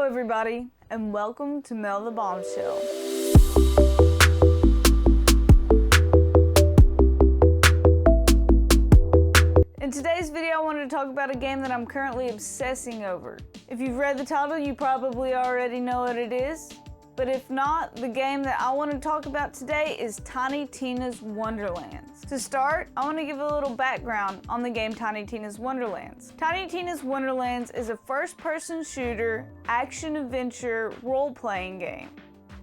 everybody, and welcome to Mel the Bombshell. In today's video, I wanted to talk about a game that I'm currently obsessing over. If you've read the title, you probably already know what it is. But if not, the game that I want to talk about today is Tiny Tina's Wonderlands. To start, I want to give a little background on the game Tiny Tina's Wonderlands. Tiny Tina's Wonderlands is a first-person shooter, action-adventure, role-playing game.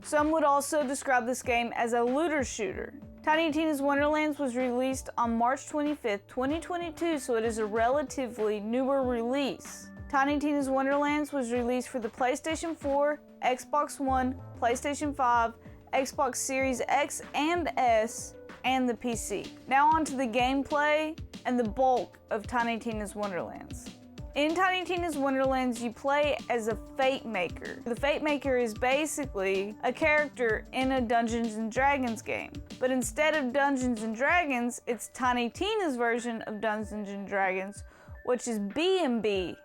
Some would also describe this game as a looter shooter. Tiny Tina's Wonderlands was released on March 25th, 2022, so it is a relatively newer release. Tiny Tina's Wonderlands was released for the PlayStation 4, Xbox One, PlayStation 5, Xbox Series X and S, and the PC. Now on to the gameplay and the bulk of Tiny Tina's Wonderlands. In Tiny Tina's Wonderlands, you play as a FATEMAKER. The FATEMAKER is basically a character in a Dungeons & Dragons game. But instead of Dungeons & Dragons, it's Tiny Tina's version of Dungeons & Dragons, which is B&B.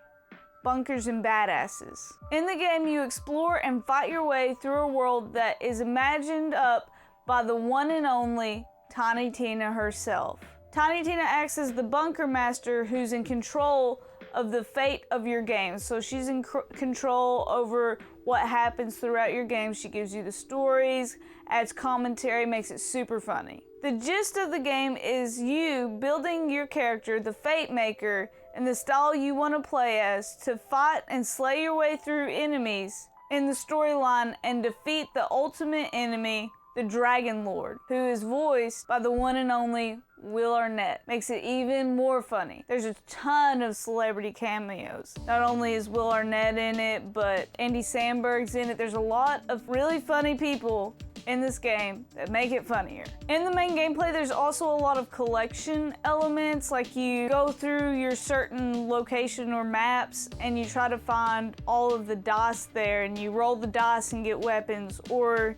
Bunkers and Badasses. In the game, you explore and fight your way through a world that is imagined up by the one and only Tiny Tina herself. Tiny Tina acts as the bunker master who's in control of the fate of your game. So she's in control over what happens throughout your game. She gives you the stories, adds commentary, makes it super funny. The gist of the game is you building your character, the FATEMAKER, in the style you want to play as to fight and slay your way through enemies in the storyline and defeat the ultimate enemy, the Dragon Lord, who is voiced by the one and only Will Arnett. Makes it even more funny. There's a ton of celebrity cameos. Not only is Will Arnett in it, but Andy Samberg's in it. There's a lot of really funny people in this game that make it funnier. In the main gameplay, there's also a lot of collection elements, like you go through your certain location or maps and you try to find all of the dice there and you roll the dice and get weapons, or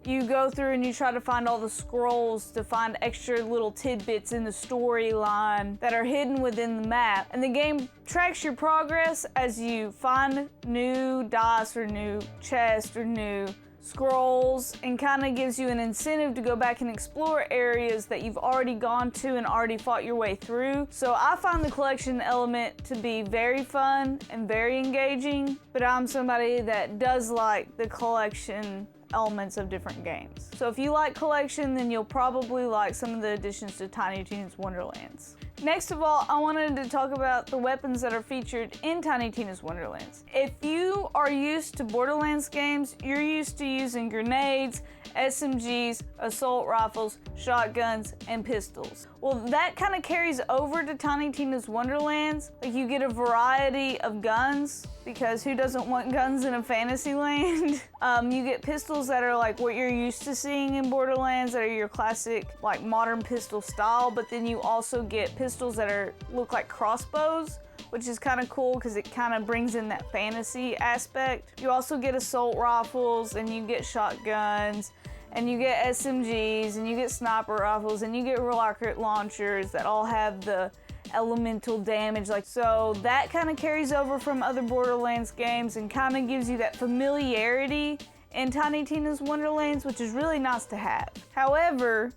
you go through and you try to find all the scrolls to find extra little tidbits in the storyline that are hidden within the map. And the game tracks your progress as you find new dice or new chests or new scrolls, and kind of gives you an incentive to go back and explore areas that you've already gone to and already fought your way through. So I find the collection element to be very fun and very engaging, but I'm somebody that does like the collection elements of different games. So if you like collection, then you'll probably like some of the additions to Tiny Tina's Wonderlands. Next of all, I wanted to talk about the weapons that are featured in Tiny Tina's Wonderlands. If you are used to Borderlands games, you're used to using grenades, SMGs, assault rifles, shotguns, and pistols. Well, that kind of carries over to Tiny Tina's Wonderlands. Like, you get a variety of guns, because who doesn't want guns in a fantasy land? You get pistols that are like what you're used to seeing in Borderlands, that are your classic like modern pistol style, but then you also get pistols that look like crossbows, which is kind of cool because it kind of brings in that fantasy aspect. You also get assault rifles, and you get shotguns, and you get SMGs, and you get sniper rifles, and you get rocket launchers that all have the elemental damage. So that kind of carries over from other Borderlands games and kind of gives you that familiarity in Tiny Tina's Wonderlands, which is really nice to have. However,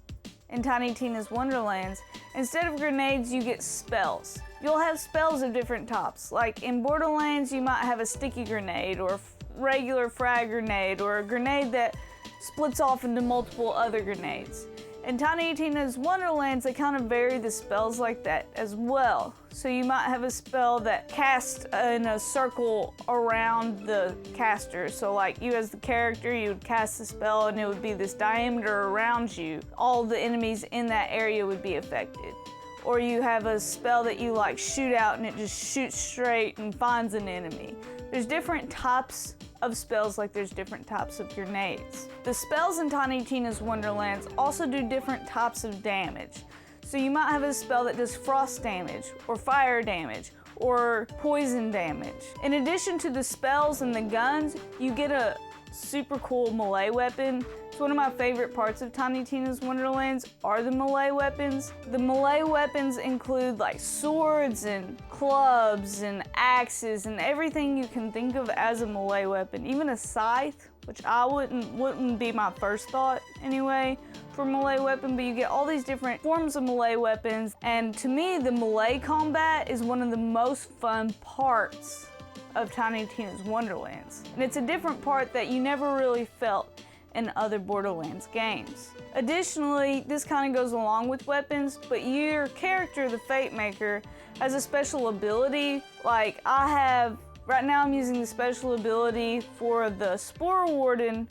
in Tiny Tina's Wonderlands, instead of grenades, you get spells. You'll have spells of different types. Like in Borderlands, you might have a sticky grenade, or a regular frag grenade, or a grenade that splits off into multiple other grenades. In Tiny Tina's Wonderlands, they kind of vary the spells like that as well. So you might have a spell that casts in a circle around the caster. So like you as the character, you would cast the spell and it would be this diameter around you. All the enemies in that area would be affected. Or you have a spell that you like shoot out and it just shoots straight and finds an enemy. There's different types of spells, like there's different types of grenades. The spells in Tiny Tina's Wonderlands also do different types of damage. So you might have a spell that does frost damage, or fire damage, or poison damage. In addition to the spells and the guns, you get a super cool melee weapon It's one of my favorite parts of Tiny Tina's Wonderlands are the melee weapons. The melee weapons include like swords and clubs and axes and everything you can think of as a melee weapon. Even a scythe, which I wouldn't be my first thought anyway for melee weapon, but you get all these different forms of melee weapons. And to me, the melee combat is one of the most fun parts of Tiny Tina's Wonderlands. And it's a different part that you never really felt in other Borderlands games. Additionally, this kind of goes along with weapons, but your character, the FATEMAKER, has a special ability. Like right now I'm using the special ability for the Spore Warden,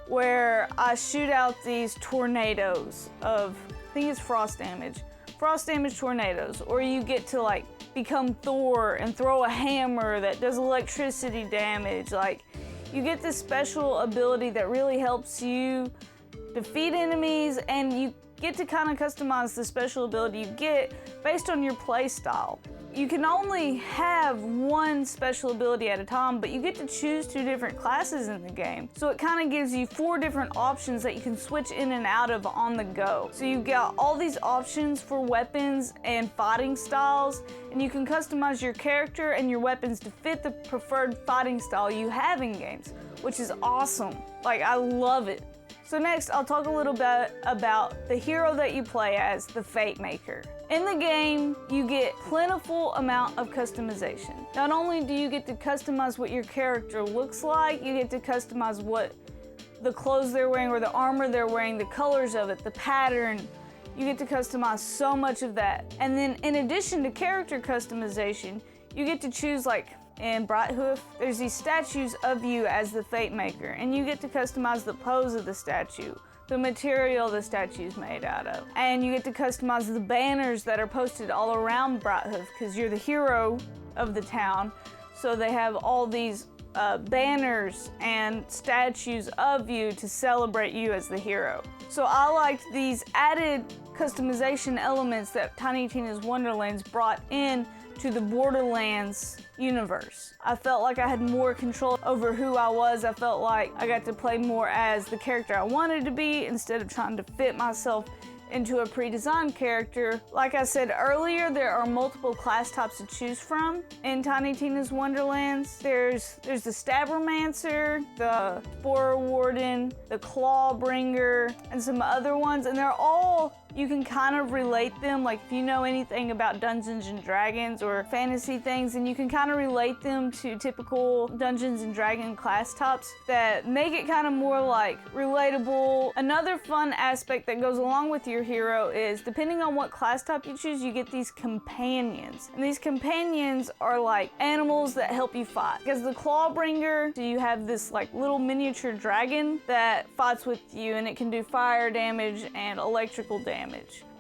where I shoot out these tornadoes of, I think it's frost damage tornadoes, or you get to like become Thor and throw a hammer that does electricity damage. Like, you get this special ability that really helps you defeat enemies, and you get to kind of customize the special ability you get based on your play style. You can only have one special ability at a time, but you get to choose 2 different classes in the game. So it kind of gives you 4 different options that you can switch in and out of on the go. So you've got all these options for weapons and fighting styles, and you can customize your character and your weapons to fit the preferred fighting style you have in games, which is awesome. Like, I love it. So next, I'll talk a little bit about the hero that you play as, the FATEMAKER. In the game, you get plentiful amount of customization. Not only do you get to customize what your character looks like, you get to customize what the clothes they're wearing or the armor they're wearing, the colors of it, the pattern. You get to customize so much of that. And then in addition to character customization, you get to choose, like, in Brighthoof, there's these statues of you as the FATEMAKER, and you get to customize the pose of the statue, the material the statue's made out of, and you get to customize the banners that are posted all around Brighthoof, because you're the hero of the town. So they have all these banners and statues of you to celebrate you as the hero. So I liked these added customization elements that Tiny Tina's Wonderlands brought in to the Borderlands universe. I felt like I had more control over who I was. I felt like I got to play more as the character I wanted to be instead of trying to fit myself into a pre-designed character. Like I said earlier, there are multiple class types to choose from in Tiny Tina's Wonderlands. There's the Stabbermancer, the Spore Warden, the Clawbringer, and some other ones, and they're all, you can kind of relate them. Like, if you know anything about Dungeons and Dragons or fantasy things, then you can kind of relate them to typical Dungeons and Dragon class types that make it kind of more like relatable. Another fun aspect that goes along with your hero is, depending on what class type you choose, you get these companions. And these companions are like animals that help you fight. Because the Clawbringer, so you have this like little miniature dragon that fights with you, and it can do fire damage and electrical damage.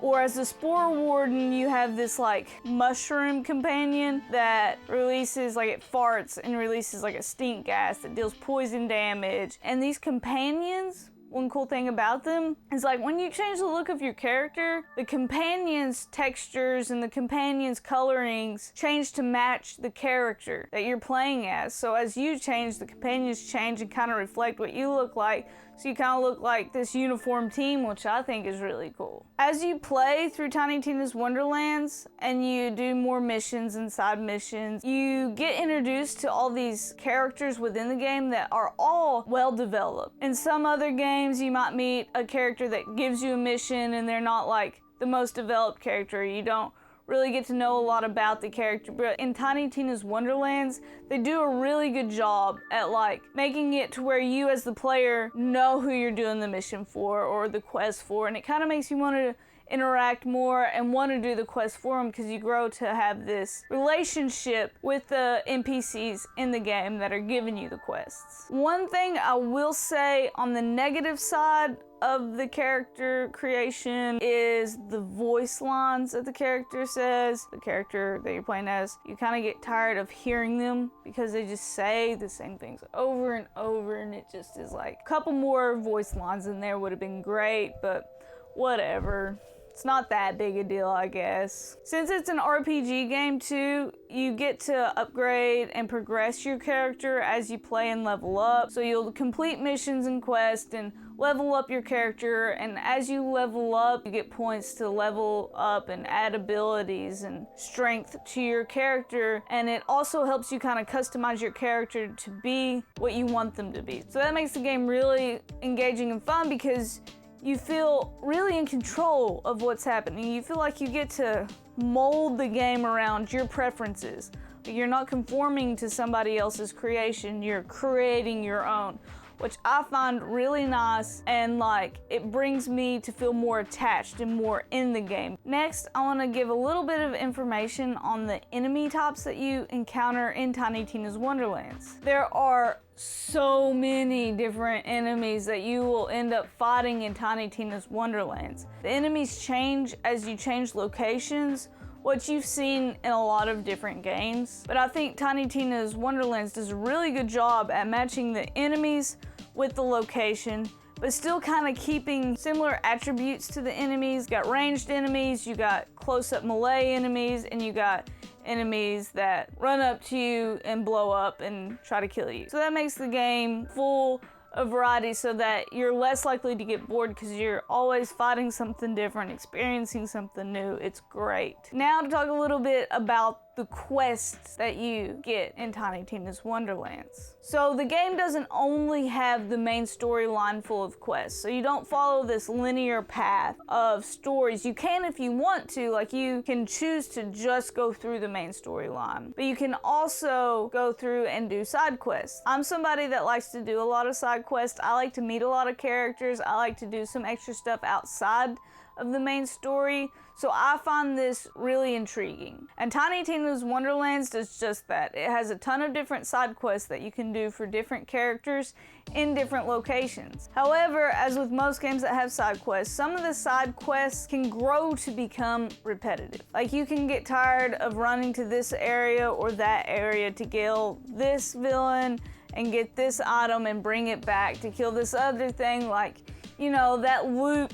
Or as the Spore Warden, you have this like mushroom companion that releases, like, it farts and releases like a stink gas that deals poison damage. And these companions, one cool thing about them is, like, when you change the look of your character, the companions' textures and the companions' colorings change to match the character that you're playing as. So as you change, the companions change and kind of reflect what you look like. So you kind of look like this uniform team, which I think is really cool. As you play through Tiny Tina's Wonderlands and you do more missions and side missions, you get introduced to all these characters within the game that are all well developed. In some other games, you might meet a character that gives you a mission and they're not like the most developed character. You don't really get to know a lot about the character, but in Tiny Tina's Wonderlands, they do a really good job at like making it to where you as the player know who you're doing the mission for or the quest for, and it kind of makes you want to interact more and want to do the quest for them, because you grow to have this relationship with the NPCs in the game that are giving you the quests. One thing I will say on the negative side of the character creation is the voice lines that the character says. The character that you're playing as, you kind of get tired of hearing them because they just say the same things over and over, and it just is like, a couple more voice lines in there would have been great, but whatever. It's not that big a deal, I guess. Since it's an RPG game too, you get to upgrade and progress your character as you play and level up. So you'll complete missions and quests and level up your character, and as you level up, you get points to level up and add abilities and strength to your character, and it also helps you kind of customize your character to be what you want them to be. So that makes the game really engaging and fun because you feel really in control of what's happening. You feel like you get to mold the game around your preferences. You're not conforming to somebody else's creation, you're creating your own, which I find really nice, and like it brings me to feel more attached and more in the game. Next, I want to give a little bit of information on the enemy types that you encounter in Tiny Tina's Wonderlands. There are so many different enemies that you will end up fighting in Tiny Tina's Wonderlands. The enemies change as you change locations, what you've seen in a lot of different games. But I think Tiny Tina's Wonderlands does a really good job at matching the enemies with the location, but still kind of keeping similar attributes to the enemies. You got ranged enemies, you got close-up melee enemies, and you got enemies that run up to you and blow up and try to kill you. So that makes the game full of variety so that you're less likely to get bored because you're always fighting something different, experiencing something new. It's great. Now to talk a little bit about the quests that you get in Tiny Tina's Wonderlands. So the game doesn't only have the main storyline full of quests, so you don't follow this linear path of stories. You can if you want to, like you can choose to just go through the main storyline, but you can also go through and do side quests. I'm somebody that likes to do a lot of side quests. I like to meet a lot of characters. I like to do some extra stuff outside of the main story, so I find this really intriguing. And Tiny Tina's Wonderlands does just that. It has a ton of different side quests that you can do for different characters in different locations. However, as with most games that have side quests, some of the side quests can grow to become repetitive. Like you can get tired of running to this area or that area to kill this villain and get this item and bring it back to kill this other thing. Like, you know, that loop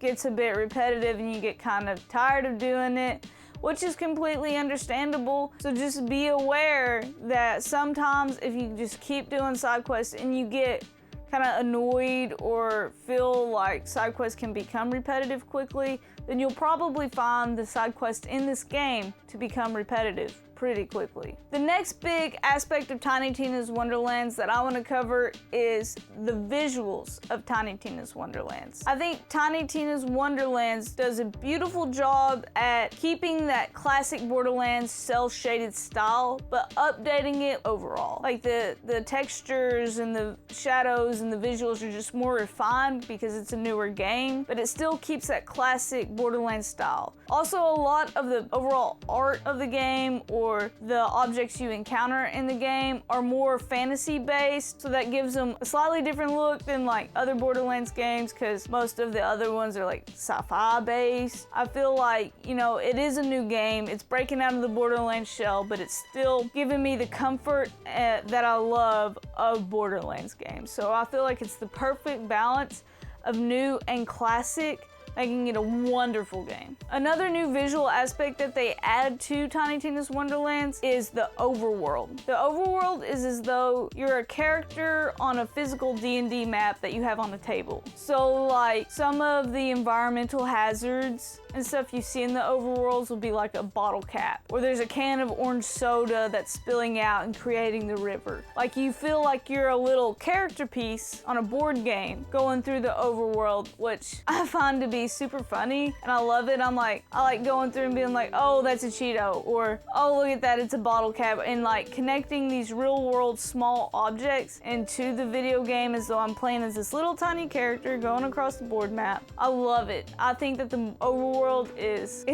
gets a bit repetitive and you get kind of tired of doing it, which is completely understandable. So just be aware that sometimes if you just keep doing side quests and you get kind of annoyed or feel like side quests can become repetitive quickly, then you'll probably find the side quests in this game to become repetitive pretty quickly. The next big aspect of Tiny Tina's Wonderlands that I want to cover is the visuals of Tiny Tina's Wonderlands. I think Tiny Tina's Wonderlands does a beautiful job at keeping that classic Borderlands cel-shaded style, but updating it overall. Like the textures and the shadows and the visuals are just more refined because it's a newer game, but it still keeps that classic Borderlands style. Also, a lot of the overall art of the game or the objects you encounter in the game are more fantasy based, so that gives them a slightly different look than like other Borderlands games, because most of the other ones are like sci-fi based. I feel like, you know, it is a new game, it's breaking out of the Borderlands shell, but it's still giving me the comfort that I love of Borderlands games. So I feel like it's the perfect balance of new and classic, making it a wonderful game. Another new visual aspect that they add to Tiny Tina's Wonderlands is the overworld. The overworld is as though you're a character on a physical D&D map that you have on the table. So like some of the environmental hazards and stuff you see in the overworlds will be like a bottle cap, or there's a can of orange soda that's spilling out and creating the river. Like you feel like you're a little character piece on a board game going through the overworld, which I find to be super funny and I love it. I like going through and being like, oh, that's a Cheeto, or oh, look at that, it's a bottle cap, and like connecting these real world small objects into the video game as though I'm playing as this little tiny character going across the board map. I love it. I think that the overworld is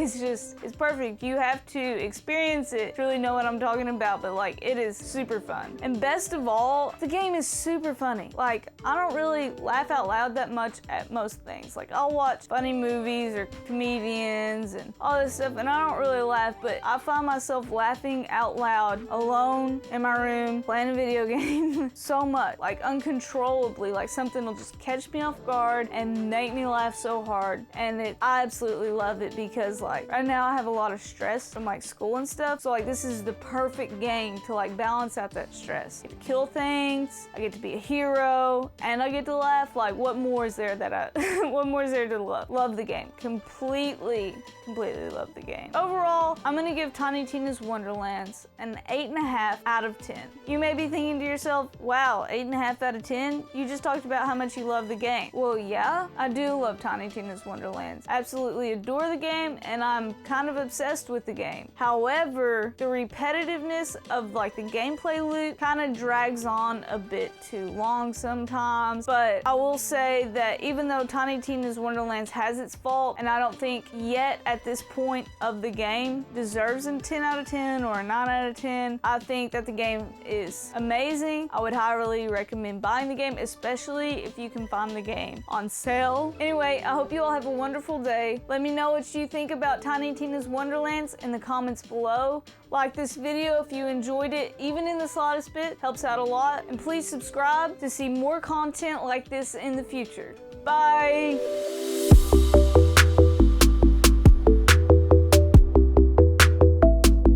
perfect. You have to experience it to really know what I'm talking about, but like it is super fun. And best of all, the game is super funny. Like I don't really laugh out loud that much at most things. Like I'll watch funny movies or comedians and all this stuff, and I don't really laugh, but I find myself laughing out loud alone in my room playing a video game so much, like uncontrollably, like something will just catch me off guard and make me laugh so hard. And I absolutely love it because like right now I have a lot of stress from like school and stuff, so like this is the perfect game to like balance out that stress. I get to kill things, I get to be a hero, and I get to laugh. Like what more is there that what more is there to love? Love the game. Completely love the game. Overall, I'm gonna give Tiny Tina's Wonderlands an 8.5 out of 10. You may be thinking to yourself, wow, 8.5 out of 10? You just talked about how much you love the game. Well, yeah, I do love Tiny Tina's Wonderlands. I absolutely adore the game, and I'm kind of obsessed with the game. However, the repetitiveness of like the gameplay loop kind of drags on a bit too long sometimes, but I will say that even though Tiny Tina's Wonderlands has its fault, and I don't think yet at this point of the game deserves a 10 out of 10 or a 9 out of 10, I think that the game is amazing. I would highly recommend buying the game, especially if you can find the game on sale. Anyway, I hope you all have a wonderful day. Let me know what you think about Tiny Tina's Wonderlands in the comments below. Like this video if you enjoyed it, even in the slightest bit, helps out a lot. And please subscribe to see more content like this in the future. Bye!